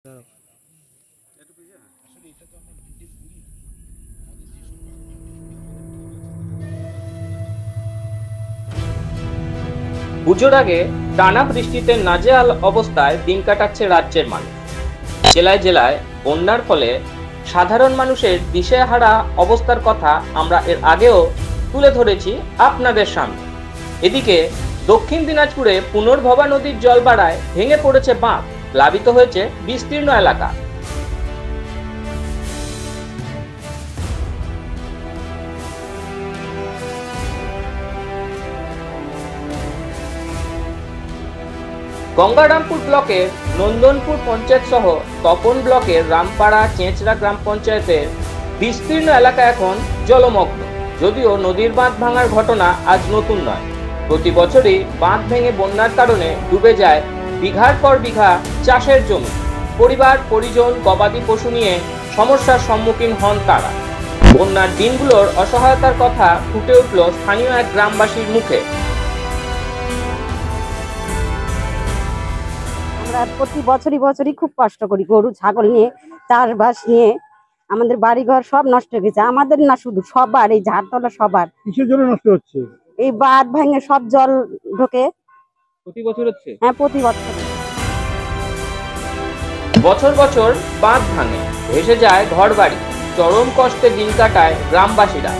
পুজোর আগে টানা বৃষ্টিতে নাজেহাল অবস্থায় দিন কাটাচ্ছে রাজ্যের মানুষ। জেলায় জেলায় বন্যার ফলে সাধারণ মানুষের দিশেহারা অবস্থার কথা আমরা এর আগেও তুলে ধরেছি আপনাদের সামনে। এদিকে দক্ষিণ দিনাজপুরে পুনর্ভবা নদীর জল বাড়ায় ভেঙে পড়েছে বাঁধ, প্লাবিত হয়েছে বিস্তীর্ণ এলাকা। গঙ্গারামপুর ব্লকের নন্দনপুর পঞ্চায়েত সহ তপন ব্লকের রামপাড়া চেঁচড়া গ্রাম পঞ্চায়েতের বিস্তীর্ণ এলাকা এখন জলমগ্ন। যদিও নদীর বাঁধ ভাঙার ঘটনা আজ নতুন নয়, প্রতি বছরই বাঁধ ভেঙে বন্যার কারণে ডুবে যায় বিঘার পর বিঘা চাষের জমি। পরিবার পরিজন গবাদি পশু নিয়ে সমস্যার সম্মুখীন হন তারা। বন্যার দিনগুলোর অসহায়তার কথা ফুটে উঠল স্থানীয় এক গ্রামবাসীর মুখে। আমরা প্রতি বছরই খুব কষ্ট করি, গরু ছাগল নিয়ে চাষবাস নিয়ে আমাদের বাড়িঘর সব নষ্ট হয়ে গেছে। আমাদের না, শুধু সবার, এই ঝাড়তলা সবার। কিসের জন্য নষ্ট হচ্ছে? এই বাঁধ ভেঙে সব জল ঢোকে। প্রতি বছর হচ্ছে? হ্যাঁ, প্রতি বছর। বছর বছর বাঁধ ভাঙে, ভেসে যায় ঘর বাড়ি, চরম কষ্টে দিন কাটায় গ্রামবাসীরা।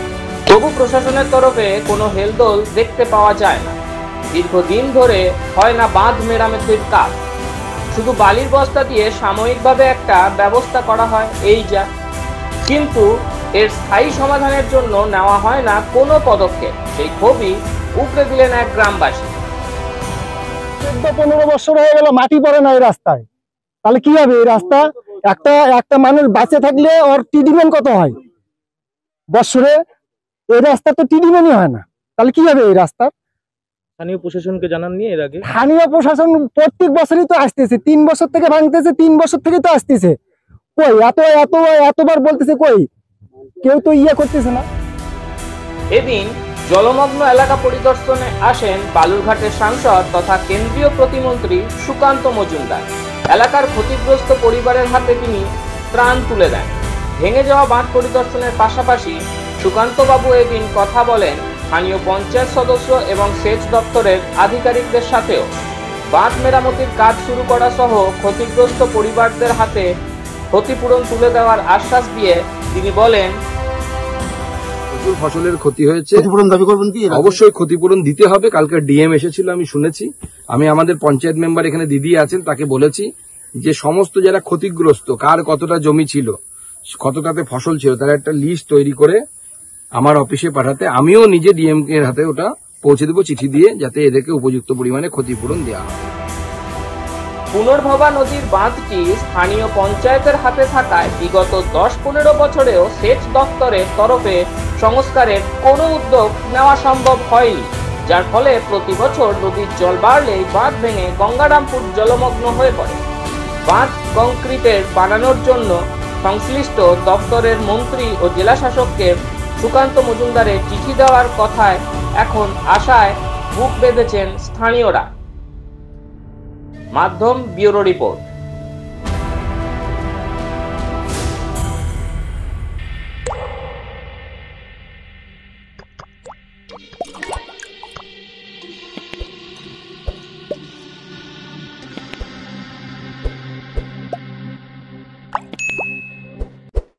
তবু প্রশাসনের তরফে কোনো হেলদোল দেখতে পাওয়া যায় না। দীর্ঘদিন ধরে হয় না বাঁধ মেরামতির কাজ, শুধু বালির বস্তা দিয়ে সাময়িকভাবে একটা ব্যবস্থা করা হয়, এই যা। কিন্তু এর স্থায়ী সমাধানের জন্য নেওয়া হয় না কোনো পদক্ষেপ। সেই ক্ষোভই উপড়ে দিলেন এক গ্রামবাসী। 14-15 বছর হয়ে গেল মাটি পড়ে না এই রাস্তায়, তাহলে কি হবে? এই রাস্তা একটা মানুষ বাঁচে থাকলে ওর ট্রিটমেন্ট কত হয় বছরে? এই রাস্তা তো ট্রিটমেন্টই হয় না, তাহলে কি হবে এই রাস্তা? স্থানীয় প্রশাসনকে জানাননি এর আগে? স্থানীয় প্রশাসন প্রত্যেক বছরই তো আসতেছে, 3 বছর থেকে ভাঙতেছে, 3 বছর থেকে তো আসতেছে। কই এতবার বলতেছে, কই কেউ তো করতেছে না। এদিন জলমগ্ন এলাকা পরিদর্শনে আসেন বালুরঘাটের সাংসদ তথা কেন্দ্রীয় প্রতিমন্ত্রী সুকান্ত মজুমদার। এলাকার ক্ষতিগ্রস্ত পরিবারের হাতে তিনি ত্রাণ তুলে দেন। ভেঙে যাওয়া বাঁধ পরিদর্শনের পাশাপাশি সুকান্ত বাবু এদিন কথা বলেন স্থানীয় পঞ্চায়েত সদস্য এবং সেচ দপ্তরের আধিকারিকদের সাথেও। বাঁধ মেরামতির কাজ শুরু করা সহ ক্ষতিগ্রস্ত পরিবারদের হাতে ক্ষতিপূরণ তুলে দেওয়ার আশ্বাস দিয়ে তিনি বলেন, প্রচুর ফসলের ক্ষতি হয়েছে, ক্ষতিপূরণ দাবি করবেন কি? অবশ্যই ক্ষতিপূরণ দিতে হবে। কালকে ডিএম এসেছিল, আমি শুনেছি। আমি আমাদের পঞ্চায়েত মেম্বার এখানে দিদি আছেন, তাকে বলেছি যে সমস্ত যারা ক্ষতিগ্রস্ত, কার কতটা জমি ছিল, কতটাতে ফসল ছিল, তার একটা লিস্ট তৈরি করে আমার অফিসে পাঠাতে। আমিও নিজে ডিএম এর হাতে ওটা পৌঁছে দেবো চিঠি দিয়ে, যাতে এদেরকে উপযুক্ত পরিমাণে ক্ষতিপূরণ দেওয়া হয়। পুনর্ভবা নদীর বাঁধটি স্থানীয় পঞ্চায়েতের হাতে থাকায় বিগত 10-15 বছরেও সেচ দপ্তরের তরফে সংস্কারের কোনো উদ্যোগ নেওয়া সম্ভব হয়নি, যার ফলে প্রতি বছর নদীর জল বাড়লেই বাঁধ ভেঙে গঙ্গারামপুর জলমগ্ন হয়ে পড়ে। বাঁধ কংক্রিটের বানানোর জন্য সংশ্লিষ্ট দপ্তরের মন্ত্রী ও জেলা শাসককে সুকান্ত মজুমদারের চিঠি দেওয়ার কথায় এখন আশায় বুক বেঁধেছেন স্থানীয়রা। মাধ্যম ব্যুরো রিপোর্ট।